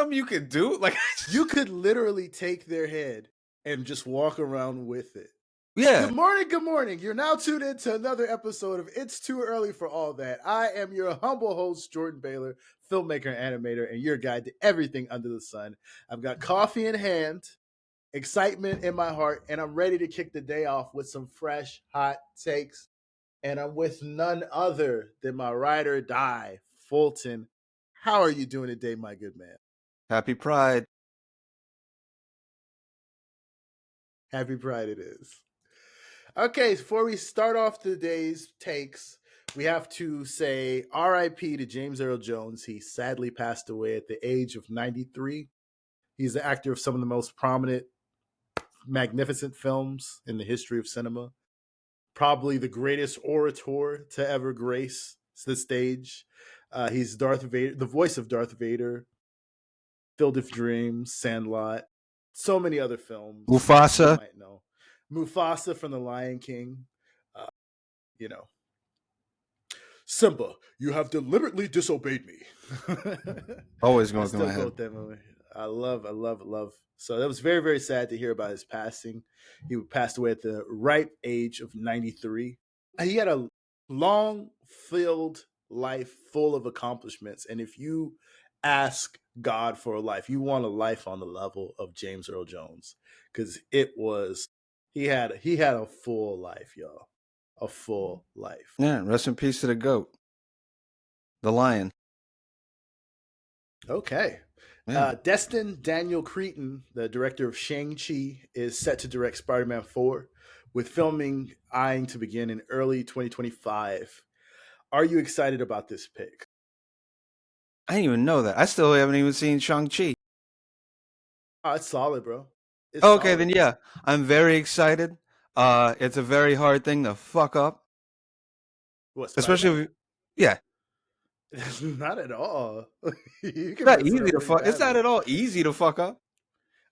something you could do? Like, you could literally take their head and just walk around with it. yeah. Good morning, good morning. You're now tuned into another episode of It's Too Early for All That. I am your humble host, Jordan Baylor, filmmaker and animator, and your guide to everything under the sun. I've got coffee in hand, excitement in my heart, and I'm ready to kick the day off with some fresh, hot takes. And I'm with none other than my ride or die, Fulton. How are you doing today, my good man? Happy Pride. Happy Pride it is. Okay, before we start off today's takes, we have to say RIP to James Earl Jones. He sadly passed away at the age of 93. He's the actor of some of the most prominent, magnificent films in the history of cinema. Probably the greatest orator to ever grace the stage. He's Darth Vader, the voice of Darth Vader, Field of Dreams, Sandlot, so many other films. Mufasa. You might know. Mufasa from The Lion King. You know, Simba, you have deliberately disobeyed me. Always I going through my still head. quote that movie. I love. So that was very, very sad to hear about his passing. He passed away at the ripe age of 93. He had a long, filled life full of accomplishments. And if you ask God for a life, you want a life on the level of James Earl Jones. Because he had a full life, y'all. A full life. Yeah, rest in peace to the GOAT. The Lion. Okay. Yeah. Destin Daniel Cretton, the director of Shang-Chi, is set to direct Spider-Man 4, with filming eyeing to begin in early 2025. Are you excited about this pick? I didn't even know that. I still haven't even seen Shang-Chi. Oh, it's solid, bro. It's Okay, solid. then yeah. I'm very excited. It's a very hard thing to fuck up. What, Especially Spider-Man? if, yeah. Not at all. You It's can not mess it easy up to pretty fuck. It's not badly. at all easy to fuck up.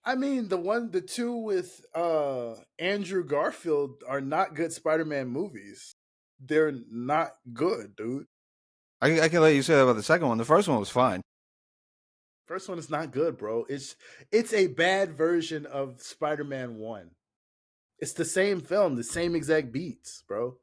I mean, the two with Andrew Garfield are not good Spider-Man movies. They're not good, dude. I can let you say that about the second one. The first one was fine. First one is not good, bro. It's a bad version of Spider-Man 1. It's the same film, the same exact beats, bro.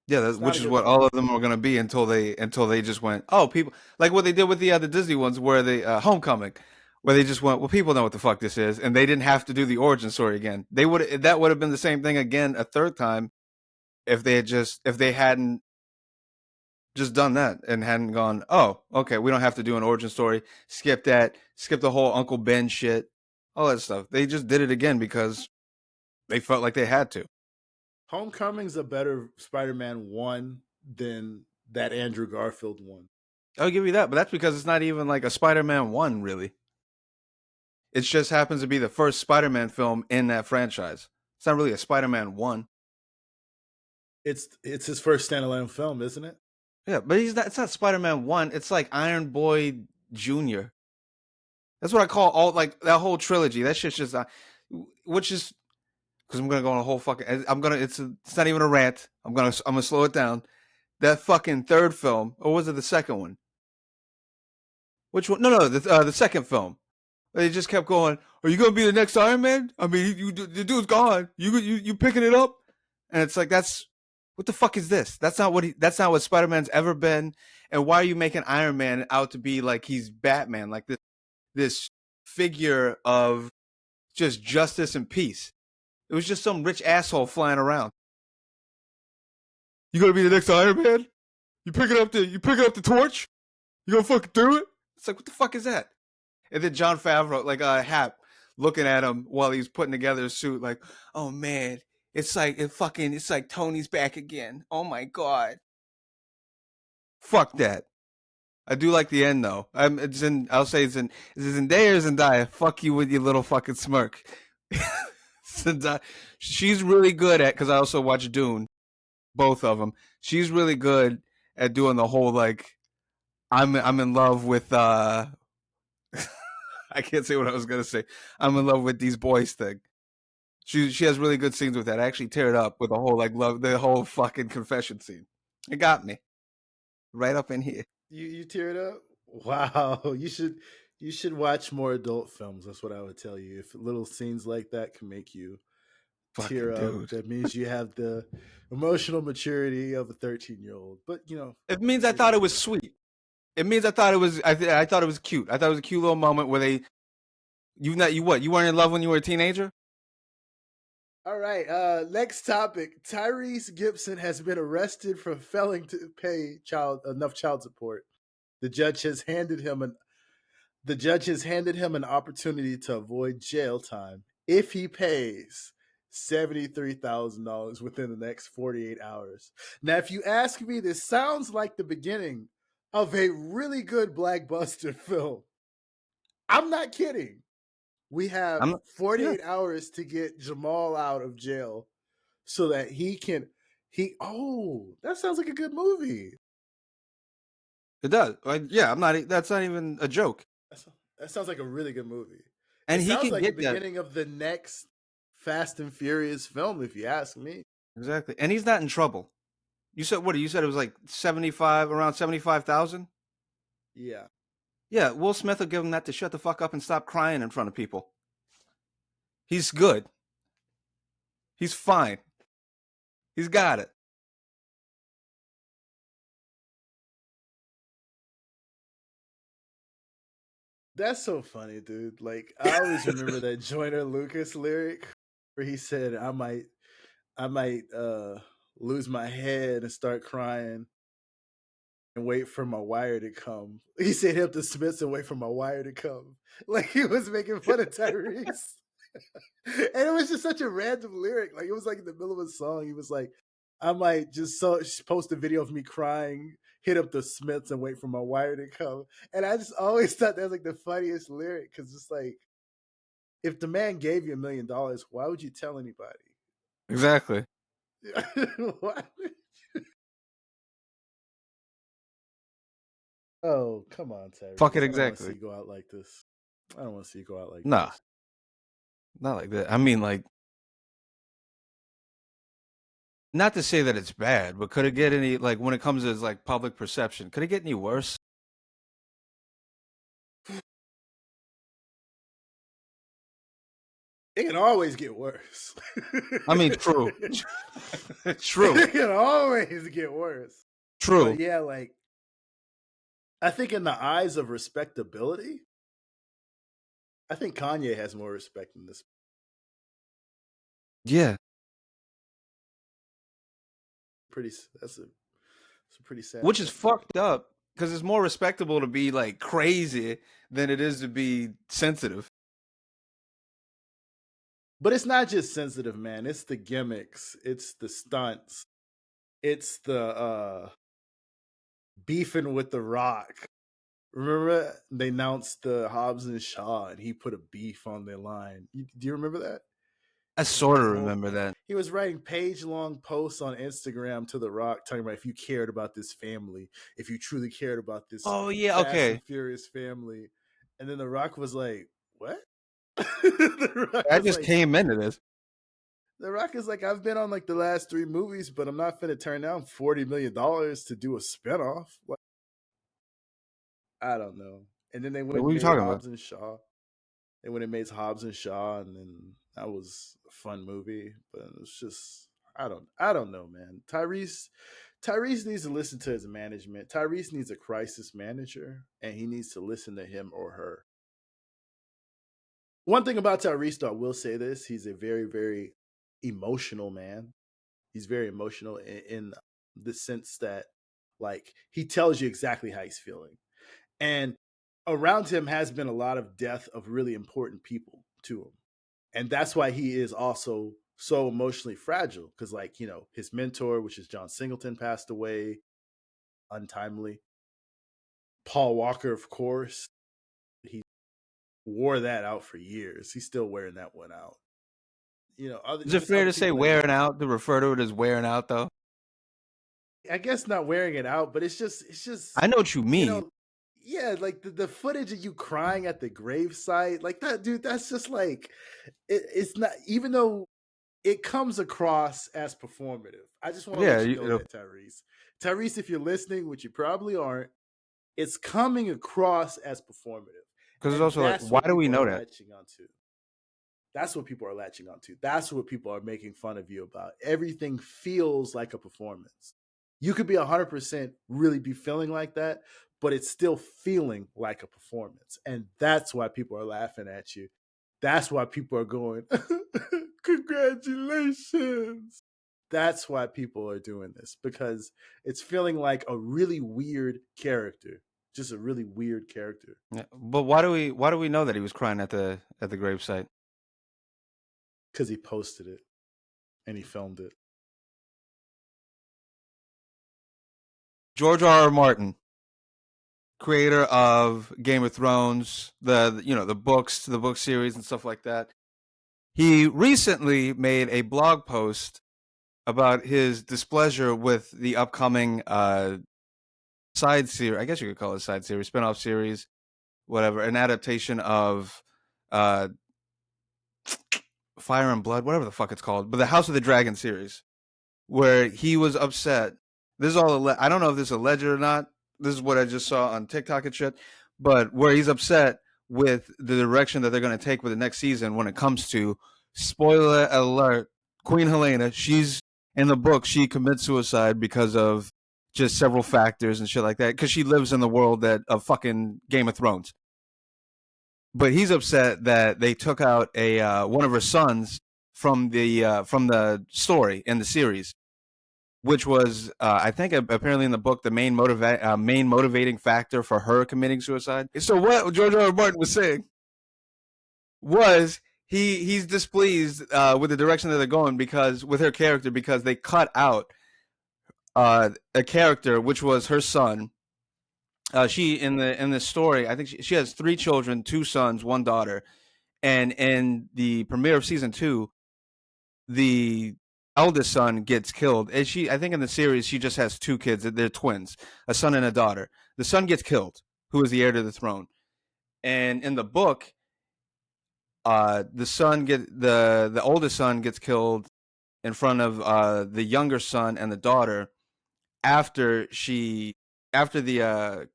Yeah, It's not which a is good what film. all of them are going to be until they just went, oh, people, like what they did with the Disney ones, where they Homecoming, where they just went, well, people know what the fuck this is, and they didn't have to do the origin story again. That would have been the same thing again a third time if they hadn't just done that and hadn't gone, oh, okay, we don't have to do an origin story, skip the whole Uncle Ben shit, all that stuff. They just did it again because they felt like they had to. Homecoming's a better Spider-Man 1 than that Andrew Garfield one. I'll give you that, but that's because it's not even like a Spider-Man 1, really. It just happens to be the first Spider-Man film in that franchise. It's not really a Spider-Man 1. It's his first standalone film, isn't it? Yeah, but it's not Spider-Man 1. It's like Iron Boy Jr. That's what I call all, like, that whole trilogy. That shit's just, which is, because I'm going to go on a whole fucking, it's not even a rant. I'm going to slow it down. That fucking third film, or was it the second one? Which one? No, the second film. They just kept going, are you going to be the next Iron Man? I mean, the dude's gone. You picking it up? And it's like, what the fuck is this? That's not what Spider-Man's ever been. And why are you making Iron Man out to be like he's Batman? Like this figure of just justice and peace. It was just some rich asshole flying around. You going to be the next Iron Man? You picking up the torch? You going to fucking do it? It's like, what the fuck is that? And then Jon Favreau, like Hap, looking at him while he's putting together his suit, like, oh man, it's like Tony's back again. Oh my god. Fuck that. I do like the end though. I'll say it's Zendaya or Zendaya. Fuck you with your little fucking smirk. Zendaya, she's really good at, because I also watch Dune, both of them. She's really good at doing the whole like, I'm in love with I can't say what I was gonna say. I'm in love with these boys thing. She has really good scenes with that. I actually teared up with the whole like love, the whole fucking confession scene. It got me right up in here. You teared up? Wow. You should watch more adult films. That's what I would tell you. If little scenes like that can make you tear Fucking up, dude. that means you have the emotional maturity of a 13-year-old. But It means I it thought is it was what it is. sweet. It means I thought it was. I thought it was cute. I thought it was a cute little moment where they. You not you what? You weren't in love when you were a teenager? All right. Next topic. Tyrese Gibson has been arrested for failing to pay enough child support. The judge has handed him an opportunity to avoid jail time if he pays $73,000 within the next 48 hours. Now, if you ask me, this sounds like the beginning of a really good blockbuster film. I'm not kidding. We have I'm. Yeah, 48 hours to get Jamal out of jail so that that sounds like a good movie. it does. Yeah, I'm not. That's not even a joke. That's, that sounds like a really good movie. It And he sounds can like the get that beginning of the next Fast and Furious film, if you ask me. exactly. And he's not in trouble. You said what? You said it was like 75, around 75,000. Yeah. Yeah, Will Smith will give him that to shut the fuck up and stop crying in front of people. He's good. He's fine. He's got it. That's so funny, dude. Like I always remember that Joyner Lucas lyric where he said, I might lose my head and start crying and wait for my wire to come. He said help the Smiths and wait for my wire to come. Like he was making fun of Tyrese. And it was just such a random lyric. Like it was like in the middle of a song. He was like, I might just post a video of me crying, hit up the Smiths and wait for my wire to come. And I just always thought that was like the funniest lyric because it's like, if the man gave you $1,000,000, why would you tell anybody? Exactly. Why? Oh, come on, Fuck it Tyrese. I don't want to see exactly. you go out like this. I don't want to see you go out like Nah, this. not like that. I mean, like, not to say that it's bad, but could it get any like when it comes to like public perception? Could it get any worse? It can always get worse. I mean, true, true, It can always get worse. But true. yeah, like I think in the eyes of respectability, I think Kanye has more respect than this. Yeah, Pretty. It's a pretty sad which is thing, man. fucked up because it's more respectable to be like crazy than it is to be sensitive. But it's not just sensitive, man. It's the gimmicks. It's the stunts. It's the beefing with the Rock. Remember they announced the Hobbs and Shaw, and he put a beef on their line. Do you remember that? I He was sort of writing whole remember that. he was writing page-long posts on Instagram to The Rock talking about if you cared about this family, if you truly cared about this Oh yeah, Fast okay. and Furious family. And then The Rock was like, "What?" The Rock I was just like, came into this. The Rock is like, I've been on like the last 3 movies, but I'm not finna turn down $40 million to do a spinoff. Like, I don't know. And then they Like, went what and are you made talking about? Hobbs and Shaw. They went and made Hobbs and Shaw, and then that was a fun movie. But it's just I don't know, man. Tyrese needs to listen to his management. Tyrese needs a crisis manager, and he needs to listen to him or her. One thing about Tyrese, though, I will say this: he's a very, very emotional man. He's very emotional in the sense that, like, he tells you exactly how he's feeling, and around him has been a lot of death of really important people to him, and that's why he is also so emotionally fragile because, like, his mentor, which is John Singleton, passed away untimely. Paul Walker, of course, he wore that out for years. He's still wearing that one out. Other Is it just fair other to say people that he, wearing out to refer to it as wearing out though? I guess, not wearing it out, but it's just I know what you you mean. know, yeah, like the footage of you crying at the gravesite, like that, dude. That's just like it's not, even though it comes across as performative. I just want to Yeah, let you know that, Tyrese, if you're listening, which you probably aren't, it's coming across as performative. Because it's And also like, that's why what do we people are know that? latching onto. That's what people are latching onto. That's what people are making fun of you about. Everything feels like a performance. You could be 100% really be feeling like that, but it's still feeling like a performance. And that's why people are laughing at you. That's why people are going, congratulations. That's why people are doing this, because it's feeling like a really weird character. Just a really weird character. Yeah. But why do we know that he was crying at the gravesite? Because he posted it and he filmed it. George R. R. Martin, creator of Game of Thrones, the books, the book series and stuff like that. He recently made a blog post about his displeasure with the upcoming side series. I guess you could call it a side series, spinoff series, whatever, an adaptation of uh, Fire and Blood, whatever the fuck it's called, but the House of the Dragon series, where he was upset. This is all I don't know if this is alleged or not. This is what I just saw on TikTok and shit, but where he's upset with the direction that they're going to take with the next season when it comes to, spoiler alert, Queen Helena. She's in the book. She commits suicide because of just several factors and shit like that, because she lives in the world that of fucking Game of Thrones. But he's upset that they took out a one of her sons from the story in the series, which was I think apparently in the book the main motivating factor for her committing suicide. So what George R. R. Martin was saying was he's displeased with the direction that they're going, because with her character, because they cut out a character which was her son. She in the story, I think she has three children, two sons, one daughter, and in the premiere of season 2, the eldest son gets killed. And I think in the series, she just has two kids. They're twins, a son and a daughter. The son gets killed, who is the heir to the throne. And in the book, the oldest son gets killed in front of the younger son and the daughter after she after the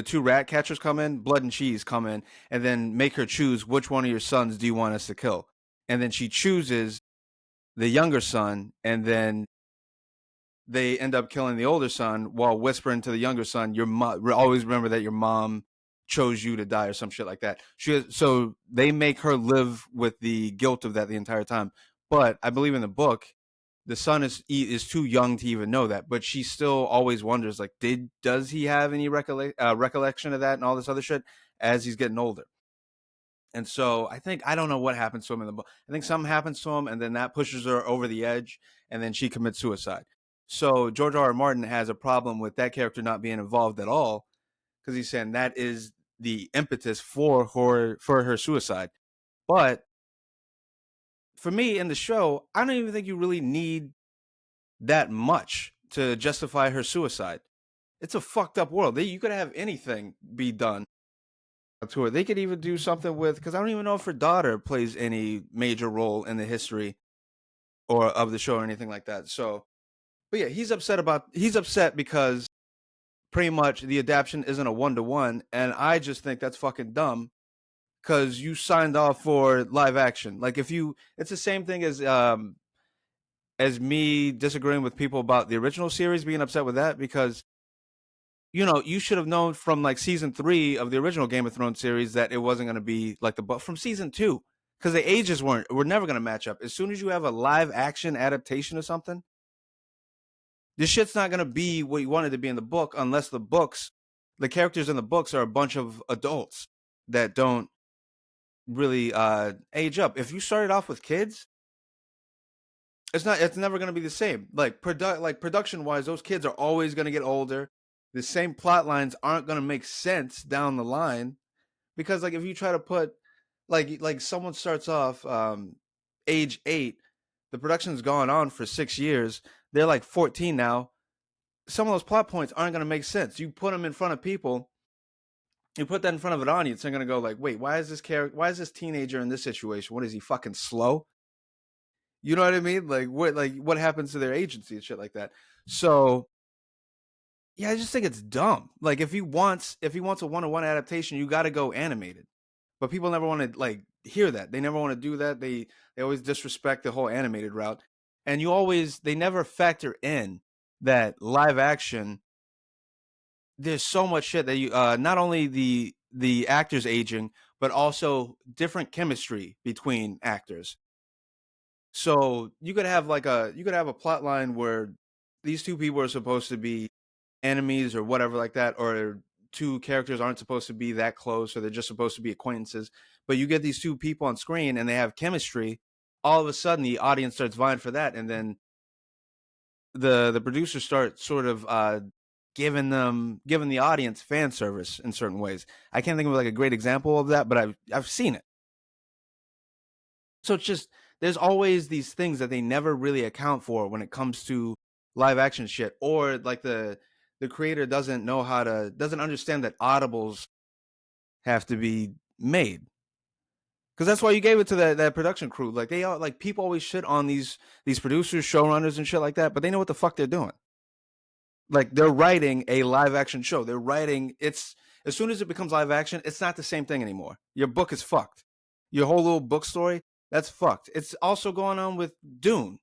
two rat catchers come in, Blood and Cheese come in, and then make her choose which one of your sons do you want us to kill. And then she chooses the younger son, and then they end up killing the older son while whispering to the younger son, "Your mom, always remember that your mom chose you to die," or some shit like that. So they make her live with the guilt of that the entire time. But I believe in the book, the son is too young to even know that. But she still always wonders, like, does he have any recollection of that and all this other shit as he's getting older? And so I don't know what happens to him in the book. I think something happens to him, and then that pushes her over the edge, and then she commits suicide. So George R. R. Martin has a problem with that character not being involved at all, because he's saying that is the impetus for her suicide. But for me in the show, I don't even think you really need that much to justify her suicide. It's a fucked up world. You could have anything be done to her. They could even do something with, because I don't even know if her daughter plays any major role in the history or of the show or anything like that. So, but yeah, he's upset because pretty much the adaptation isn't a 1-to-1, and I just think that's fucking dumb, because you signed off for live action. Like, it's the same thing as me disagreeing with people about the original series, being upset with that, because you should have known from like season 3 of the original Game of Thrones series that it wasn't going to be like but from season 2, because the ages were never going to match up. As soon as you have a live action adaptation of something, this shit's not going to be what you wanted to be in the book, unless the characters in the books are a bunch of adults that don't really age up. If you started off with kids, it's never going to be the same. Like production wise, those kids are always going to get older. The same plot lines aren't going to make sense down the line, because like if you try to put like someone starts off age 8, the production's gone on for 6 years, they're like 14 now. Some of those plot points aren't going to make sense. You put them in front of people, you put that in front of an audience, they're going to go like, wait, why is this teenager in this situation? What is he, fucking slow? You know what I mean? Like what happens to their agency and shit like that. So Yeah, I just think it's dumb. Like if he wants a one-to-one adaptation, you got to go animated. But people never want to like hear that. They never want to do that. They always disrespect the whole animated route. And they never factor in that live action, there's so much shit that you not only the actors aging, but also different chemistry between actors. So you could have a plot line where these two people are supposed to be enemies or whatever like that, or two characters aren't supposed to be that close, or they're just supposed to be acquaintances. But you get these two people on screen and they have chemistry. All of a sudden, the audience starts vying for that, and then the producers start sort of giving the audience fan service in certain ways. I can't think of like a great example of that, but I've seen it. So it's just there's always these things that they never really account for when it comes to live action shit, or like the creator doesn't understand that audibles have to be made. Because that's why you gave it to that production crew. Like they all like people always shit on these producers, showrunners, and shit like that, but they know what the fuck they're doing. Like they're writing a live action show. They're writing it's as soon as it becomes live action, it's not the same thing anymore. Your book is fucked. Your whole little book story, that's fucked. It's also going on with Dune.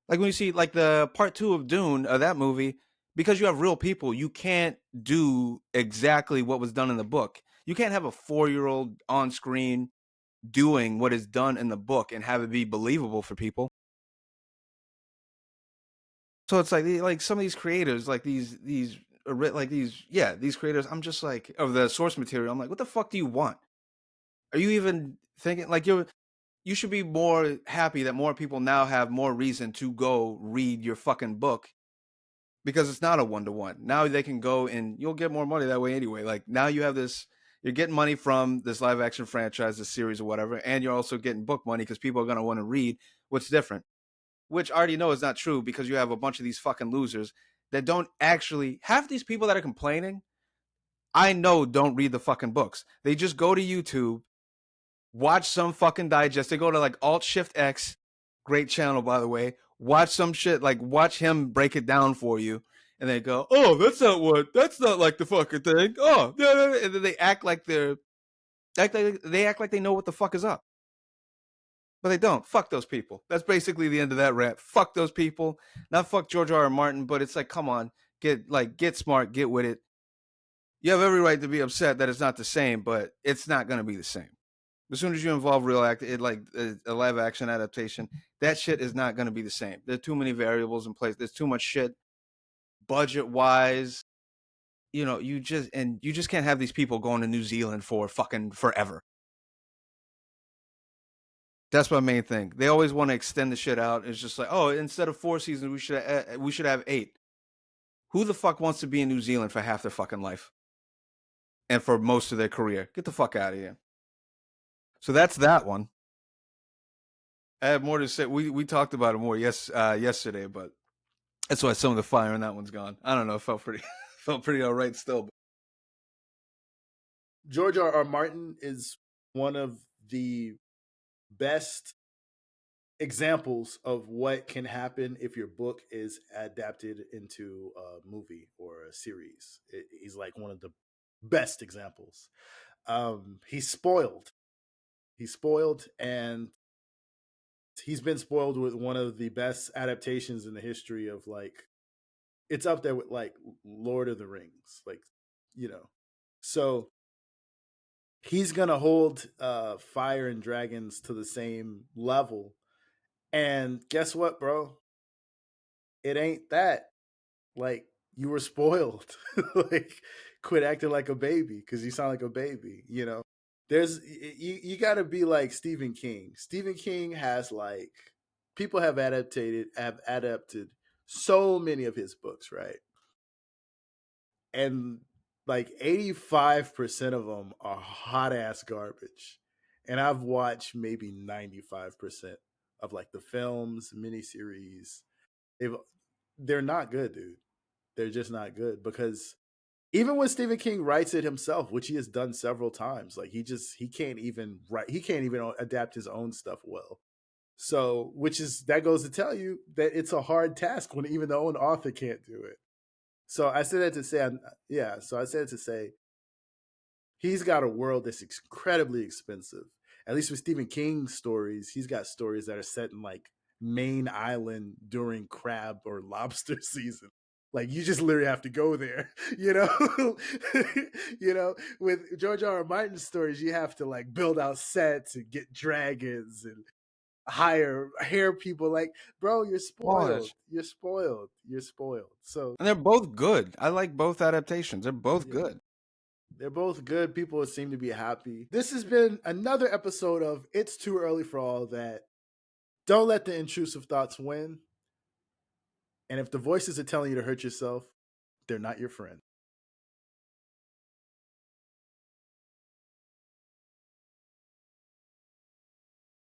Like when you see like the part two of Dune, that movie, because you have real people, you can't do exactly what was done in the book. You can't have a 4-year-old on screen doing what is done in the book and have it be believable for people. So it's like some of these creators, like these creators. I'm just like of the source material. I'm like, what the fuck do you want? Are you even thinking like you should be more happy that more people now have more reason to go read your fucking book because it's not a one-to-one. Now they can go and you'll get more money that way anyway. Like now you have this, you're getting money from this live action franchise, this series or whatever, and you're also getting book money because people are going to want to read what's different, which I already know is not true because you have a bunch of these fucking losers that don't actually, half these people that are complaining, I know don't read the fucking books. They just go to YouTube, watch some fucking digest. They go to like Alt Shift X, great channel by the way. Watch some shit, like watch him break it down for you, and they go, "Oh, that's not like the fucking thing." Oh, yeah, and then they act like they know what the fuck is up, but they don't. Fuck those people. That's basically the end of that rant. Fuck those people. Not fuck George R. R. Martin, but it's like, come on, get smart, get with it. You have every right to be upset that it's not the same, but it's not gonna be the same. As soon as you involve real act, it like a live action adaptation, that shit is not going to be the same. There's too many variables in place. There's too much shit budget wise. You just can't have these people going to New Zealand for fucking forever. That's my main thing. They always want to extend the shit out. It's just like, oh, instead of 4 seasons, we should have 8. Who the fuck wants to be in New Zealand for half their fucking life and for most of their career? Get the fuck out of here. So that's that one. I have more to say. We talked about it more yesterday, but that's why some of the fire in that one's gone. I don't know. It felt pretty felt pretty all right still. But George R. R. Martin is one of the best examples of what can happen if your book is adapted into a movie or a series. He's like one of the best examples. He's spoiled. He's spoiled, and he's been spoiled with one of the best adaptations in the history of like it's up there with like Lord of the Rings, like you know. So he's gonna hold Fire and Dragons to the same level. And guess what, bro? It ain't that. Like you were spoiled. Like quit acting like a baby because you sound like a baby. There's you got to be like Stephen King. Stephen King has like people have adapted so many of his books, right? And like 85% of them are hot ass garbage. And I've watched maybe 95% of like the films, miniseries. They've, they're not good, dude. They're just not good because even when Stephen King writes it himself, which he has done several times, like he can't even adapt his own stuff well. So, which is that goes to tell you that it's a hard task when even the own author can't do it. So I said that to say, yeah. So I said to say, he's got a world that's incredibly expensive. At least with Stephen King's stories, he's got stories that are set in like Maine Island during crab or lobster season. Like you just literally have to go there, you know. You know, with George R. R. Martin's stories, you have to like build out sets and get dragons and hire hair people. Like, bro, you're spoiled. Watch. You're spoiled. You're spoiled. So And they're both good. I like both adaptations. They're both yeah. good. They're both good. People seem to be happy. This has been another episode of It's Too Early for All That. Don't let the intrusive thoughts win. And if the voices are telling you to hurt yourself, they're not your friend.